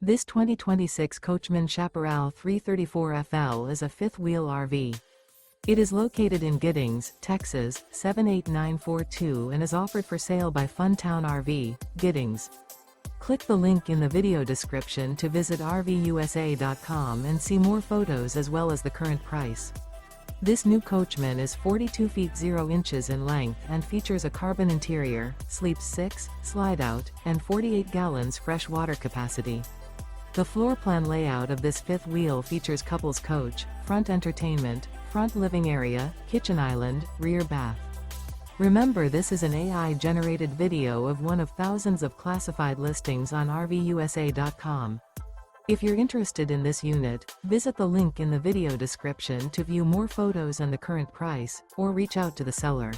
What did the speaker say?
This 2026 Coachmen Chaparral 334FL is a fifth-wheel RV. It is located in Giddings, Texas, 78942 and is offered for sale by Funtown RV, Giddings. Click the link in the video description to visit RVUSA.com and see more photos as well as the current price. This new Coachmen is 42 feet 0 inches in length and features a carbon interior, sleeps 6, slide-out, and 48 gallons fresh water capacity. The floor plan layout of this fifth wheel features couples coach, front entertainment, front living area, kitchen island, rear bath. Remember, this is an AI-generated video of one of thousands of classified listings on RVUSA.com. If you're interested in this unit, visit the link in the video description to view more photos and the current price, or reach out to the seller.